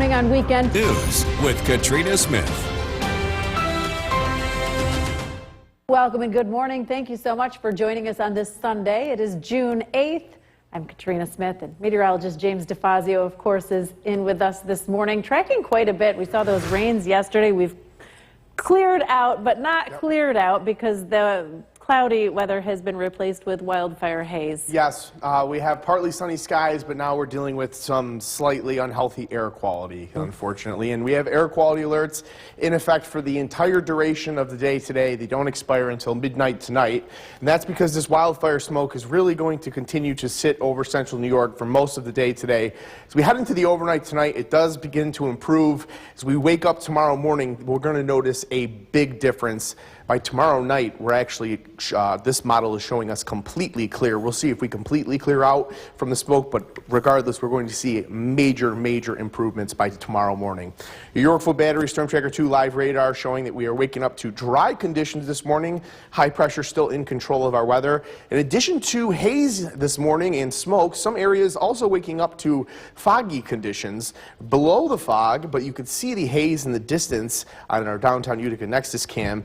morning on Weekend News with Katrina Smith. Welcome and good morning. Thank you so much for joining us on this Sunday. It is June 8th. I'm Katrina Smith, and meteorologist James DeFazio, of course, is in with us this morning, tracking quite a bit. We saw those rains yesterday. We've cleared out, but not cleared out because the cloudy weather has been replaced with wildfire haze. Yes, we have partly sunny skies, but now we're dealing with some slightly unhealthy air quality, unfortunately. And we have air quality alerts in effect for the entire duration of the day today. They don't expire until midnight tonight. And that's because this wildfire smoke is really going to continue to sit over central New York for most of the day today. As we head into the overnight tonight, it does begin to improve. As we wake up tomorrow morning, we're going to notice a big difference. By tomorrow night, we're actually, this model is showing us completely clear. We'll see if we completely clear out from the smoke, but regardless, we're going to see major improvements by tomorrow morning. Your Yorkville Battery Storm Tracker 2 live radar showing that we are waking up to dry conditions this morning. High pressure still in control of our weather. In addition to haze this morning and smoke, some areas also waking up to foggy conditions below the fog, but you could see the haze in the distance on our downtown Utica Nexus cam.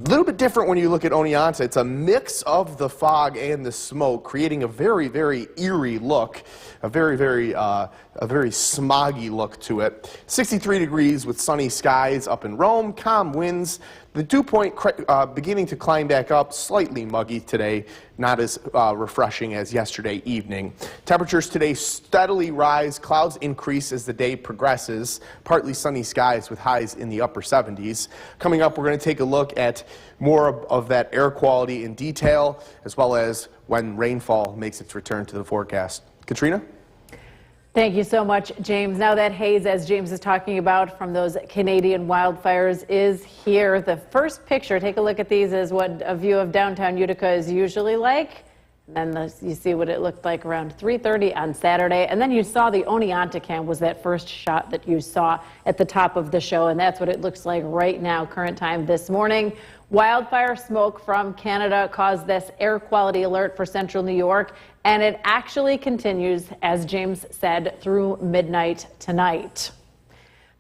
A little bit different when you look at Oneonta. It's a mix of the fog and the smoke, creating a very eerie look, a very smoggy look to it. 63 degrees with sunny skies up in Rome, calm winds. The dew point beginning to climb back up, slightly muggy today, not as refreshing as yesterday evening. Temperatures today steadily rise, clouds increase as the day progresses, partly sunny skies with highs in the upper 70s. Coming up, we're going to take a look at more of that air quality in detail, as well as when rainfall makes its return to the forecast. Katrina? Thank you so much, James. Now that haze, as James is talking about, from those Canadian wildfires is here. The first picture, take a look at these, is what a view of downtown Utica is usually like. And then you see what it looked like around 3:30 on Saturday. And then you saw the Oneonta cam was that first shot that you saw at the top of the show. And that's what it looks like right now, current time this morning. Wildfire smoke from Canada caused this air quality alert for central New York, and it actually continues, as James said, through midnight tonight.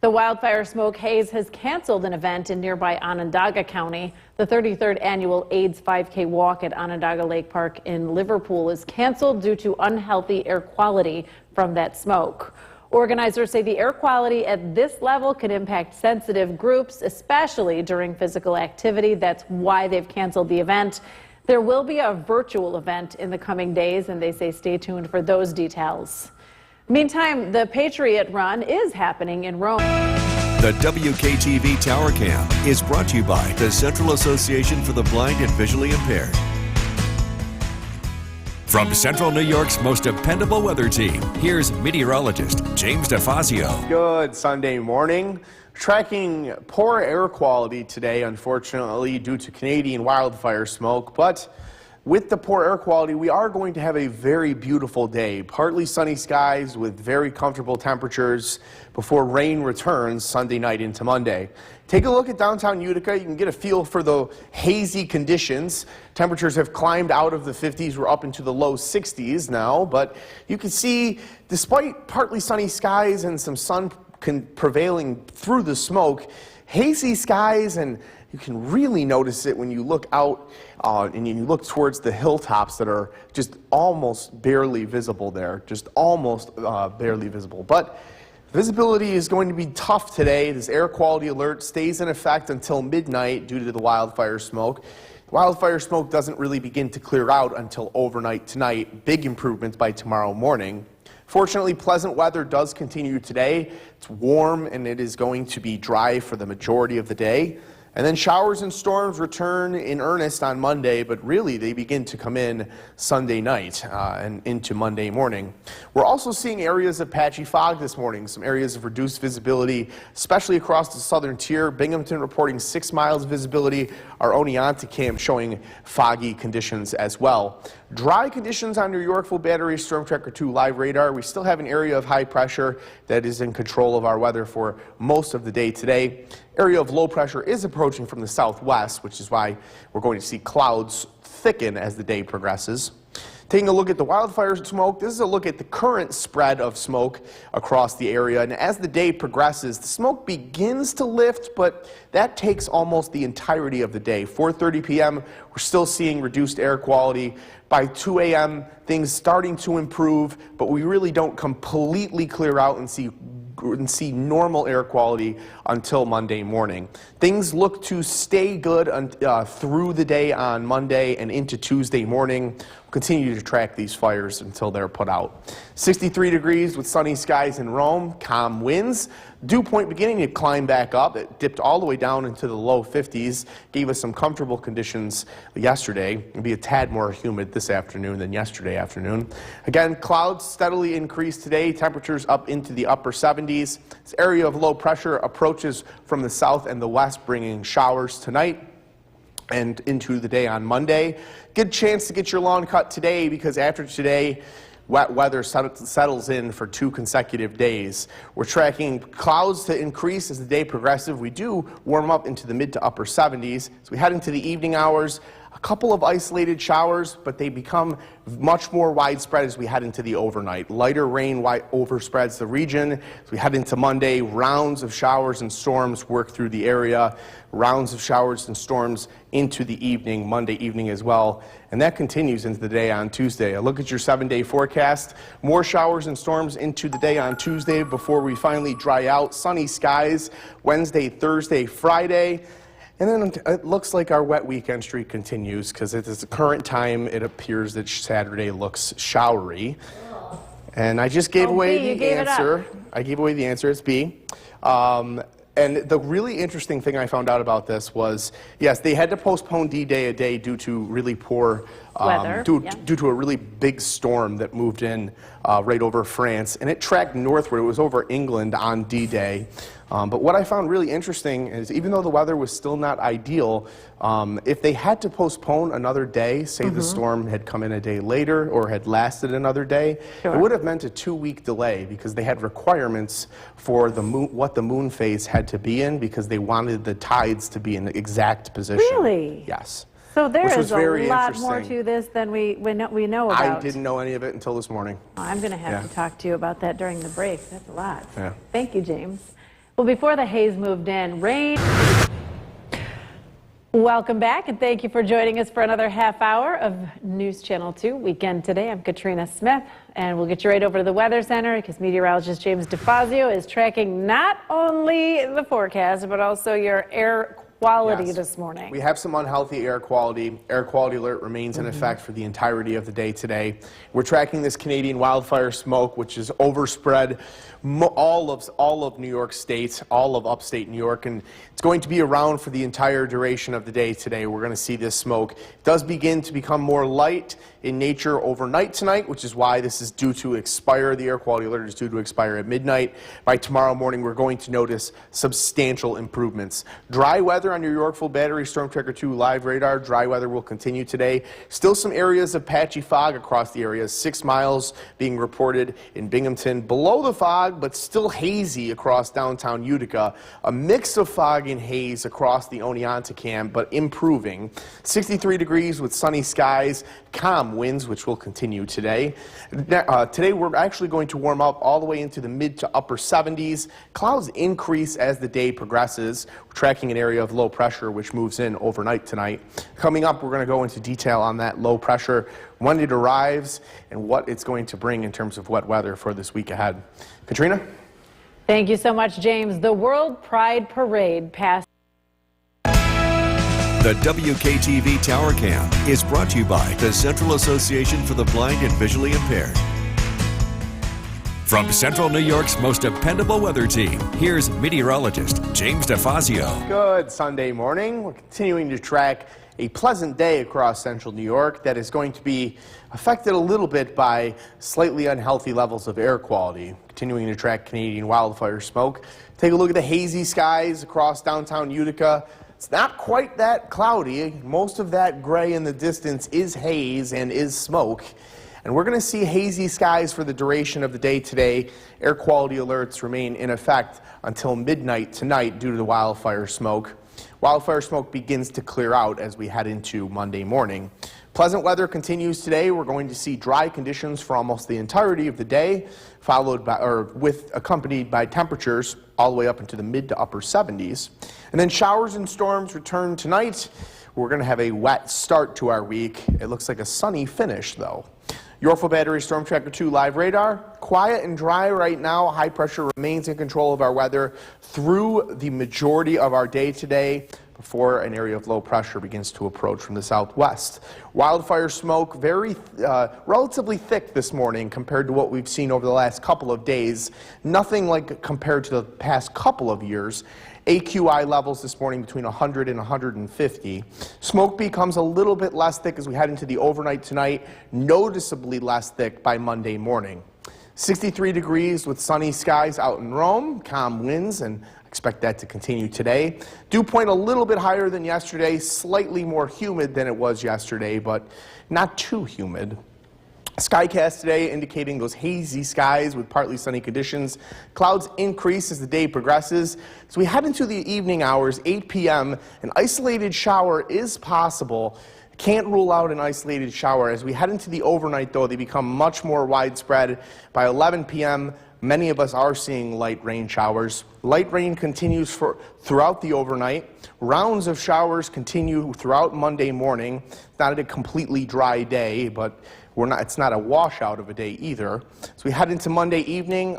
The wildfire smoke haze has canceled an event in nearby Onondaga County. The 33rd annual AIDS 5K walk at Onondaga Lake Park in Liverpool is canceled due to unhealthy air quality from that smoke. Organizers say the air quality at this level can impact sensitive groups, especially during physical activity. That's why they've canceled the event. There will be a virtual event in the coming days, and they say stay tuned for those details. Meantime, the Patriot Run is happening in Rome. The WKTV Tower Cam is brought to you by the Central Association for the Blind and Visually Impaired. From Central New York's most dependable weather team, here's meteorologist James DeFazio. Good Sunday morning. Tracking poor air quality today, unfortunately, due to Canadian wildfire smoke, but with the poor air quality, we are going to have a very beautiful day. Partly sunny skies with very comfortable temperatures before rain returns Sunday night into Monday. Take a look at downtown Utica. You can get a feel for the hazy conditions. Temperatures have climbed out of the 50s. We're up into the low 60s now, but you can see, despite partly sunny skies and some sun prevailing through the smoke, hazy skies, and you can really notice it when you look out and you look towards the hilltops that are just almost barely visible there, just almost barely visible. But visibility is going to be tough today. This air quality alert stays in effect until midnight due to the wildfire smoke. Wildfire smoke doesn't really begin to clear out until overnight tonight. Big improvements by tomorrow morning. Fortunately, pleasant weather does continue today. It's warm and it is going to be dry for the majority of the day. And then showers and storms return in earnest on Monday, but really they begin to come in Sunday night and into Monday morning. We're also seeing areas of patchy fog this morning, some areas of reduced visibility, especially across the southern tier. Binghamton reporting 6 miles visibility. Our Oneonta cam showing foggy conditions as well. Dry conditions on your Yorkville Battery Storm Tracker 2 live radar. We still have an area of high pressure that is in control of our weather for most of the day today. Area of low pressure is approaching from the southwest, which is why we're going to see clouds thicken as the day progresses. Taking a look at the wildfire smoke, this is a look at the current spread of smoke across the area. And as the day progresses, the smoke begins to lift, but that takes almost the entirety of the day. 4:30 p.m., we're still seeing reduced air quality. By 2 a.m., things starting to improve, but we really don't completely clear out and see normal air quality until Monday morning. Things look to stay good through the day on Monday and into Tuesday morning. We'll continue to track these fires until they're put out. 63 degrees with sunny skies in Rome, calm winds. Dew point beginning to climb back up. It dipped all the way down into the low 50s, gave us some comfortable conditions yesterday. It'll be a tad more humid this afternoon than yesterday afternoon. Again, clouds steadily increase today. Temperatures up into the upper 70s. This area of low pressure approaches from the south and the west, bringing showers tonight and into the day on Monday. Good chance to get your lawn cut today, because after today, wet weather settles in for 2 consecutive days. We're tracking clouds to increase as the day progresses. We do warm up into the mid to upper 70s. As we head into the evening hours, a couple of isolated showers, but they become much more widespread as we head into the overnight. Lighter rain overspreads the region. As we head into Monday, rounds of showers and storms work through the area. Rounds of showers and storms into the evening, Monday evening as well. And that continues into the day on Tuesday. A look at your 7-day forecast. More showers and storms into the day on Tuesday before we finally dry out. Sunny skies Wednesday, Thursday, Friday. And then it looks like our wet weekend streak continues, because at the current time, it appears that Saturday looks showery. And I just gave away the answer. I gave away the answer. It's B. And the really interesting thing I found out about this was, yes, they had to postpone D-Day a day due to really poor weather, due to a really big storm that moved in right over France, and it tracked northward. It was over England on D-Day. But what I found really interesting is, even though the weather was still not ideal, if they had to postpone another day, say the storm had come in a day later or had lasted another day, it would have meant a 2-week delay, because they had requirements for the moon, what the moon phase had to be in, because they wanted the tides to be in the exact position. Really? Yes. So there is a lot more to this than we know about. I didn't know any of it until this morning. I'm going to have to talk to you about that during the break. That's a lot. Yeah. Thank you, James. Well, before the haze moved in, rain. Welcome back, and thank you for joining us for another half hour of News Channel 2 Weekend Today. I'm Katrina Smith, and we'll get you right over to the Weather Center, because meteorologist James DeFazio is tracking not only the forecast, but also your air quality this morning. We have some unhealthy air quality. Air quality alert remains in effect for the entirety of the day today. We're tracking this Canadian wildfire smoke, which is overspread all of New York State, all of upstate New York, and it's going to be around for the entire duration of the day today. We're going to see this smoke. It does begin to become more light in nature overnight tonight, which is why this is due to expire. The air quality alert is due to expire at midnight. By tomorrow morning, we're going to notice substantial improvements. Dry weather on your Yorkville Battery Storm Tracker 2 live radar. Dry weather will continue today. Still some areas of patchy fog across the area. 6 miles being reported in Binghamton. Below the fog, but still hazy across downtown Utica. A mix of fog and haze across the Oneonta, but improving. 63 degrees with sunny skies, calm winds, which will continue today. Today we're actually going to warm up all the way into the mid to upper 70s. Clouds increase as the day progresses. We're tracking an area of low pressure which moves in overnight tonight. Coming up, we're going to go into detail on that low pressure, when it arrives, and what it's going to bring in terms of wet weather for this week ahead. Katrina? Thank you so much, James. The World Pride Parade passed. The WKTV Tower Cam is brought to you by the Central Association for the Blind and Visually Impaired. From Central New York's most dependable weather team, here's meteorologist James DeFazio. Good Sunday morning. We're continuing to track a pleasant day across central New York that is going to be affected a little bit by slightly unhealthy levels of air quality. Continuing to track Canadian wildfire smoke. Take a look at the hazy skies across downtown Utica. It's not quite that cloudy. Most of that gray in the distance is haze and is smoke. And we're going to see hazy skies for the duration of the day today. Air quality alerts remain in effect until midnight tonight due to the wildfire smoke. Wildfire smoke begins to clear out as we head into Monday morning. Pleasant weather continues today. We're going to see dry conditions for almost the entirety of the day, accompanied by temperatures all the way up into the mid to upper 70s. And then showers and storms return tonight. We're going to have a wet start to our week. It looks like a sunny finish, though. Yorkville Battery Storm Tracker 2 live radar. Quiet and dry right now. High pressure remains in control of our weather through the majority of our day today before an area of low pressure begins to approach from the southwest. Wildfire smoke relatively thick this morning compared to what we've seen over the last couple of days. Nothing like compared to the past couple of years. AQI levels this morning between 100 and 150. Smoke becomes a little bit less thick as we head into the overnight tonight, noticeably less thick by Monday morning. 63 degrees with sunny skies out in Rome, calm winds, and expect that to continue today. Dew point a little bit higher than yesterday, slightly more humid than it was yesterday, but not too humid. Skycast today indicating those hazy skies with partly sunny conditions. Clouds increase as the day progresses. As we head into the evening hours, 8 p.m., an isolated shower is possible. Can't rule out an isolated shower. As we head into the overnight, though, they become much more widespread. By 11 p.m., many of us are seeing light rain showers. Light rain continues throughout the overnight. Rounds of showers continue throughout Monday morning. Not a completely dry day, but it's not a washout of a day either. So we head into Monday evening,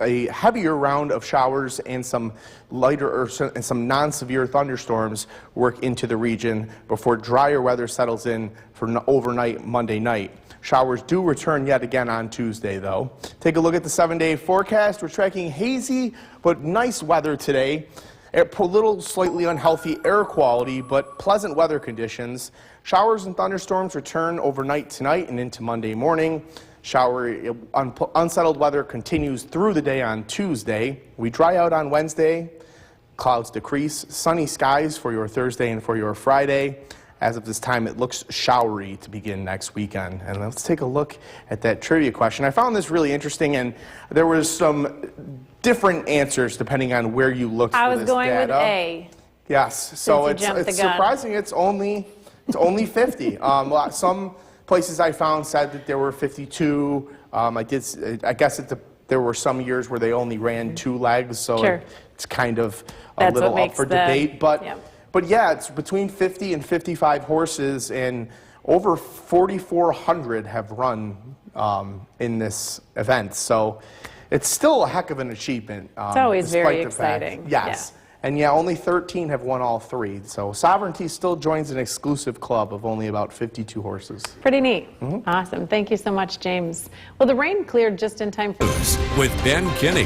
a heavier round of showers and some lighter and some non-severe thunderstorms work into the region before drier weather settles in for overnight Monday night. Showers do return yet again on Tuesday, though. Take a look at the 7-day forecast. We're tracking hazy but nice weather today. A little slightly unhealthy air quality, but pleasant weather conditions. Showers and thunderstorms return overnight tonight and into Monday morning. Unsettled weather continues through the day on Tuesday. We dry out on Wednesday. Clouds decrease. Sunny skies for your Thursday and for your Friday. As of this time, it looks showery to begin next weekend. And let's take a look at that trivia question. I found this really interesting, and there was some different answers depending on where you looked for this data. I was going with A. Yes, so it's surprising it's only 50. Some places I found said that there were 52. I guess there were some years where they only ran 2 legs, so sure. It's kind of a little up for debate. But yeah, it's between 50 and 55 horses, and over 4,400 have run in this event. So it's still a heck of an achievement. It's always very exciting. Yes. Yeah. And yeah, only 13 have won all 3. So Sovereignty still joins an exclusive club of only about 52 horses. Pretty neat. Awesome. Thank you so much, James. Well, the rain cleared just in time for... With Ben Kinney.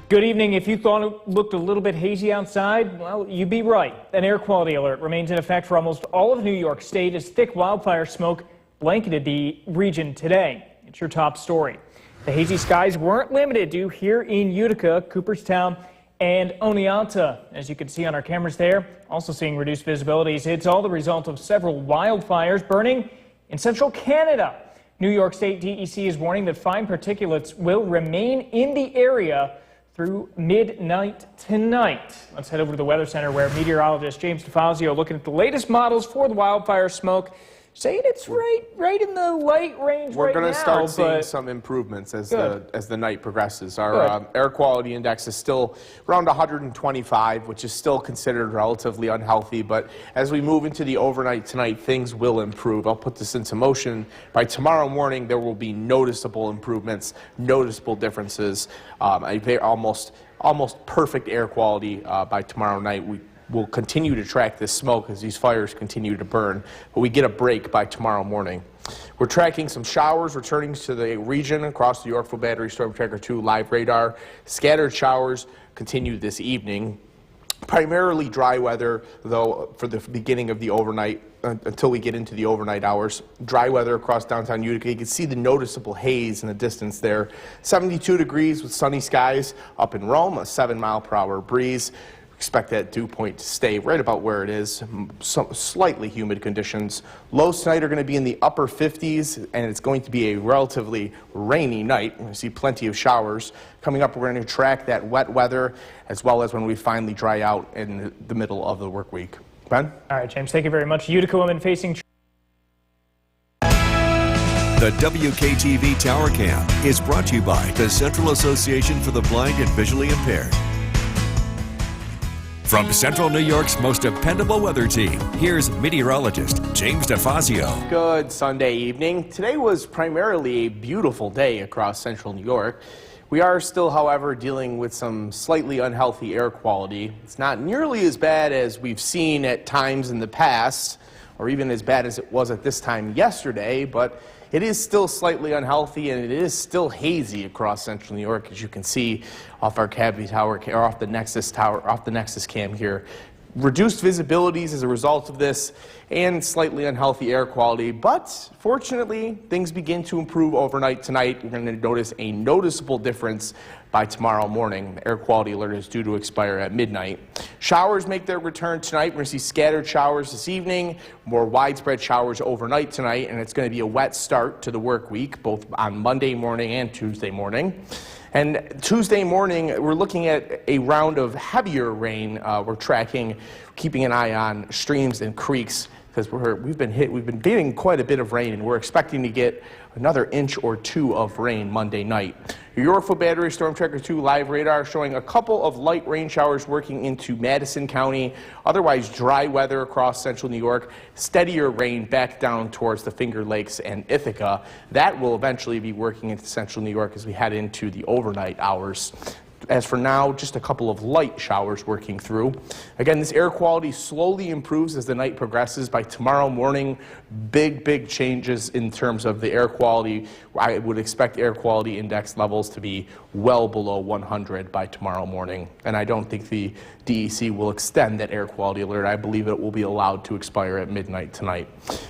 Good evening. If you thought it looked a little bit hazy outside, well, you'd be right. An air quality alert remains in effect for almost all of New York State as thick wildfire smoke blanketed the region today. It's your top story. The hazy skies weren't limited to here in Utica, Cooperstown, and Oneonta. As you can see on our cameras there, also seeing reduced visibilities. It's all the result of several wildfires burning in central Canada. New York State DEC is warning that fine particulates will remain in the area through midnight tonight. Let's head over to the Weather Center where meteorologist James DeFazio looking at the latest models for the wildfire smoke, saying it's right in the light range. We're going to start seeing some improvements as the night progresses. Our air quality index is still around 125, which is still considered relatively unhealthy. But as we move into the overnight tonight, things will improve. I'll put this into motion. By tomorrow morning, there will be noticeable improvements, noticeable differences. Almost perfect air quality by tomorrow night. We'll continue to track this smoke as these fires continue to burn, but we get a break by tomorrow morning. We're tracking some showers returning to the region across the Yorkville Battery Storm Tracker 2 live radar. Scattered showers continue this evening. Primarily dry weather, though, for the beginning of the overnight until we get into the overnight hours. Dry weather across downtown Utica. You can see the noticeable haze in the distance there. 72 degrees with sunny skies up in Rome, a 7-mile-per-hour breeze. Expect that dew point to stay right about where it is. Some slightly humid conditions. Lows tonight are going to be in the upper 50s, and it's going to be a relatively rainy night. We see plenty of showers. Coming up, we're going to track that wet weather as well as when we finally dry out in the middle of the work week. Ben? All right, James, thank you very much. Utica women facing... The WKTV Tower Cam is brought to you by the Central Association for the Blind and Visually Impaired. From Central New York's most dependable weather team, here's meteorologist James DeFazio. Good Sunday evening. Today was primarily a beautiful day across central New York. We are still, however, dealing with some slightly unhealthy air quality. It's not nearly as bad as we've seen at times in the past, or even as bad as it was at this time yesterday, but it is still slightly unhealthy and it is still hazy across central New York, as you can see off our Cavity Tower, or off the Nexus Tower, off the Nexus Cam here. Reduced visibilities as a result of this and slightly unhealthy air quality, but fortunately things begin to improve overnight tonight. We're going to notice a noticeable difference by tomorrow morning. The air quality alert is due to expire at midnight. Showers make their return tonight. We're going to see scattered showers this evening, more widespread showers overnight tonight, and it's going to be a wet start to the work week, both on Monday morning and Tuesday morning. And Tuesday morning, we're looking at a round of heavier rain. We're tracking, keeping an eye on streams and creeks because we've been getting quite a bit of rain, and we're expecting to get another inch or two of rain Monday night. Your Yorkville Battery Storm Tracker 2 live radar showing a couple of light rain showers working into Madison County. Otherwise dry weather across central New York. Steadier rain back down towards the Finger Lakes and Ithaca. That will eventually be working into central New York as we head into the overnight hours. As for now, just a couple of light showers working through. Again, this air quality slowly improves as the night progresses. By tomorrow morning, big changes in terms of the air quality. I would expect air quality index levels to be well below 100 by tomorrow morning. And I don't think the DEC will extend that air quality alert. I believe it will be allowed to expire at midnight tonight.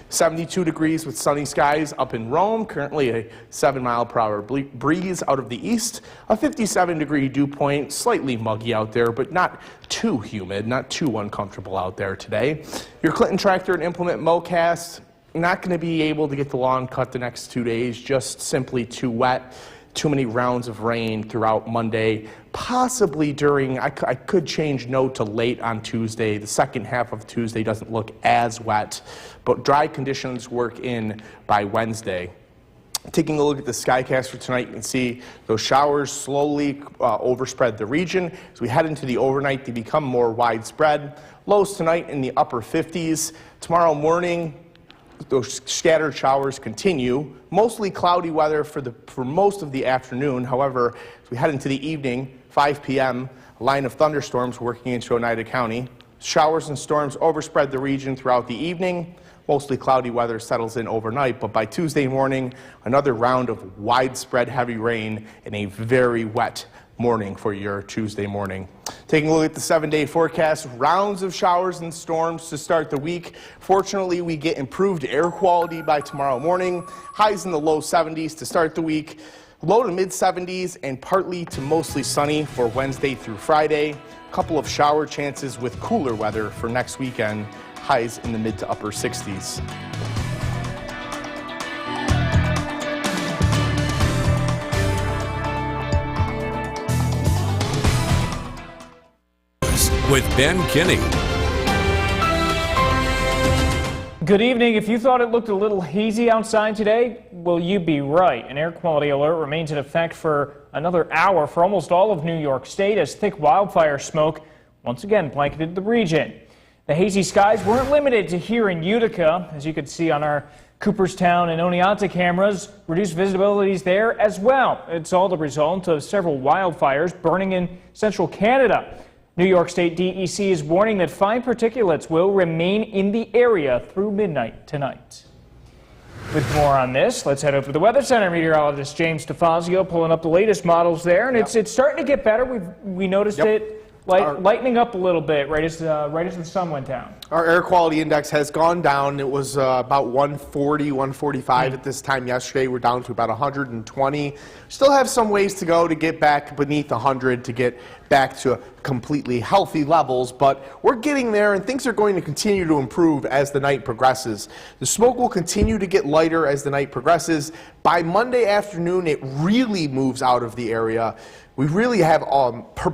72 degrees with sunny skies up in Rome. Currently a 7-mile-per-hour breeze out of the east. A 57-degree dew point, slightly muggy out there, but not too humid, not too uncomfortable out there today. Your Clinton Tractor and Implement Mowcast, not going to be able to get the lawn cut the next 2 days, just simply too wet. Too many rounds of rain throughout Monday, possibly during, I could change no to late on Tuesday. The second half of Tuesday doesn't look as wet, but dry conditions work in by Wednesday. Taking a look at the skycast for tonight, you can see those showers slowly overspread the region. As we head into the overnight, they become more widespread. Lows tonight in the upper 50s. Tomorrow morning, those scattered showers continue. Mostly cloudy weather for most of the afternoon. However, as we head into the evening, 5 p.m., a line of thunderstorms working into Oneida County. Showers and storms overspread the region throughout the evening. Mostly cloudy weather settles in overnight, but by Tuesday morning, another round of widespread heavy rain and a very wet morning for your Tuesday morning. Taking a look at the 7-day forecast, rounds of showers and storms to start the week. Fortunately, we get improved air quality by tomorrow morning. Highs in the low 70s to start the week. Low to mid 70s and partly to mostly sunny for Wednesday through Friday. A couple of shower chances with cooler weather for next weekend. Highs in the mid to upper 60s. With Ben Kinney. Good evening. If you thought it looked a little hazy outside today, well, you'd be right. An air quality alert remains in effect for another hour for almost all of New York State as thick wildfire smoke once again blanketed the region. The hazy skies weren't limited to here in Utica. As you could see on our Cooperstown and Oneonta cameras, reduced visibilities there as well. It's all the result of several wildfires burning in central Canada. New York State DEC is warning that fine particulates will remain in the area through midnight tonight. With more on this, let's head over to the Weather Center. Meteorologist James DeFazio pulling up the latest models there, and it's starting to get better. We noticed it lightening up a little bit right as the sun went down. Our air quality index has gone down. It was about 140, 145 at this time yesterday. We're down to about 120. Still have some ways to go to get back beneath 100 to get back to completely healthy levels, but we're getting there and things are going to continue to improve as the night progresses. The smoke will continue to get lighter as the night progresses. By Monday afternoon, it really moves out of the area. We really have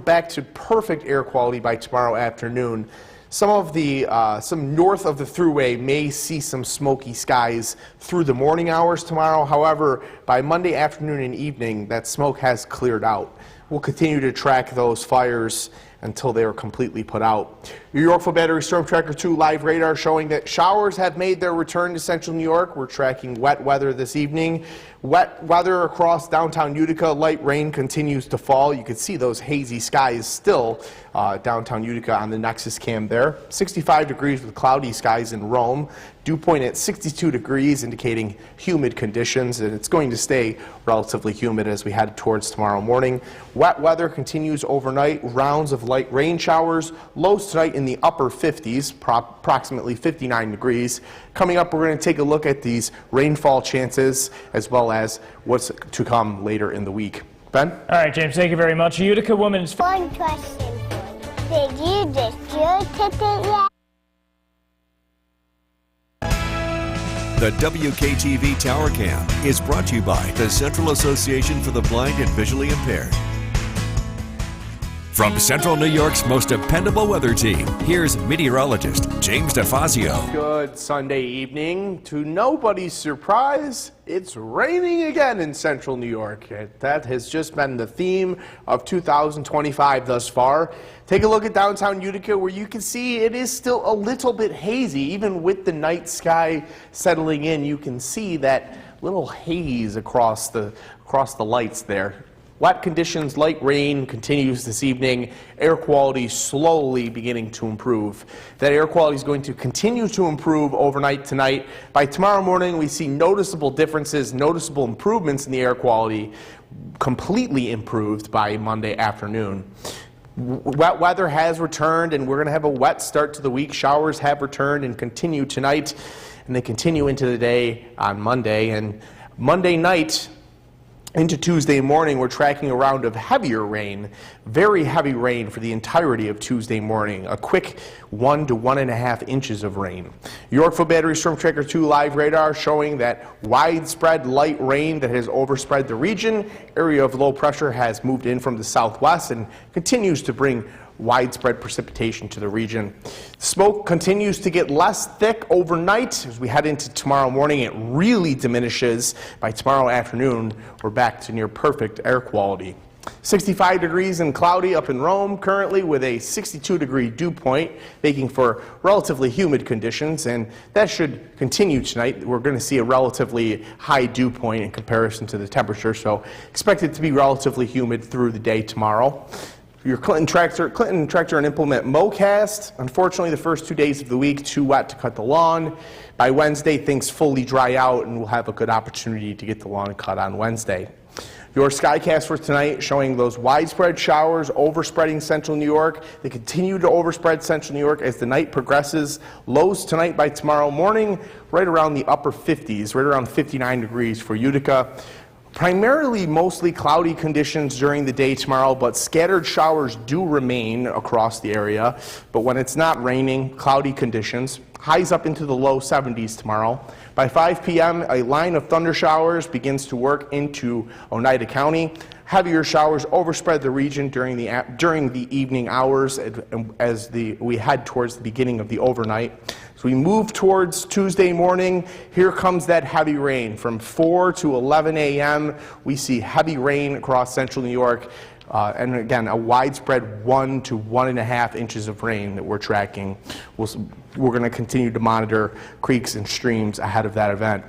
back to perfect air quality by tomorrow afternoon. Some north of the thruway may see some smoky skies through the morning hours tomorrow. However, by Monday afternoon and evening, that smoke has cleared out. We'll continue to track those fires until they are completely put out. Your Yorkville Battery Storm Tracker 2 live radar showing that showers have made their return to central New York. We're tracking wet weather this evening. Wet weather across downtown Utica. Light rain continues to fall. You can see those hazy skies still downtown Utica on the Nexus cam there. 65 degrees with cloudy skies in Rome. Dew point at 62 degrees, indicating humid conditions, and it's going to stay relatively humid as we head towards tomorrow morning. Wet weather continues overnight. Rounds of light rain showers. Lows tonight in the upper 50s, approximately 59 degrees. Coming up, we're going to take a look at these rainfall chances as well as what's to come later in the week. Ben? All right, James, thank you very much. Utica women's... One question. Did you just your ticket yet? The WKTV Tower Cam is brought to you by the Central Association for the Blind and Visually Impaired. From Central New York's most dependable weather team, here's meteorologist James DeFazio. Good Sunday evening. To nobody's surprise, it's raining again in central New York. That has just been the theme of 2025 thus far. Take a look at downtown Utica, where you can see it is still a little bit hazy. Even with the night sky settling in, you can see that little haze across the lights there. Wet conditions, light rain continues this evening. Air quality slowly beginning to improve. That air quality is going to continue to improve overnight tonight. By tomorrow morning, we see noticeable differences, noticeable improvements in the air quality, completely improved by Monday afternoon. Wet weather has returned, and we're going to have a wet start to the week. Showers have returned and continue tonight, and they continue into the day on Monday. And Monday night into Tuesday morning, we're tracking a round of heavier rain, very heavy rain for the entirety of Tuesday morning, a quick 1 to 1.5 inches of rain. Yorkville Battery Storm Tracker 2 live radar showing that widespread light rain that has overspread the region. Area of low pressure has moved in from the southwest and continues to bring widespread precipitation to the region. Smoke continues to get less thick overnight. As we head into tomorrow morning, it really diminishes. By tomorrow afternoon, we're back to near perfect air quality. 65 degrees and cloudy up in Rome currently, with a 62-degree dew point, making for relatively humid conditions, and that should continue tonight. We're going to see a relatively high dew point in comparison to the temperature, so expect it to be relatively humid through the day tomorrow. Your Clinton Tractor and Implement Mowcast. Unfortunately, the first 2 days of the week, too wet to cut the lawn. By Wednesday, things fully dry out, and we'll have a good opportunity to get the lawn cut on Wednesday. Your Skycast for tonight showing those widespread showers overspreading central New York. They continue to overspread central New York as the night progresses. Lows tonight by tomorrow morning, right around the upper 50s, right around 59 degrees for Utica. Primarily mostly cloudy conditions during the day tomorrow, but scattered showers do remain across the area. But when it's not raining, cloudy conditions. Highs up into the low 70s tomorrow. By 5 p.m., a line of thunder showers begins to work into Oneida County. Heavier showers overspread the region during the evening hours as we head towards the beginning of the overnight. So we move towards Tuesday morning. Here comes that heavy rain. From 4 to 11 a.m., we see heavy rain across central New York. And again, a widespread 1 to 1.5 inches of rain that we're tracking. We're going to continue to monitor creeks and streams ahead of that event.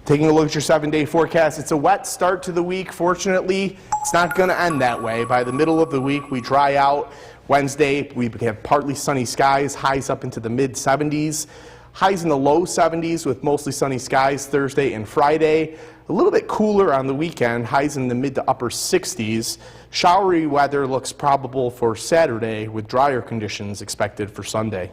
Taking a look at your 7-day forecast, it's a wet start to the week. Fortunately, it's not going to end that way. By the middle of the week, we dry out. Wednesday, we have partly sunny skies, highs up into the mid-70s. Highs in the low 70s with mostly sunny skies Thursday and Friday. A little bit cooler on the weekend, highs in the mid to upper 60s. Showery weather looks probable for Saturday with drier conditions expected for Sunday.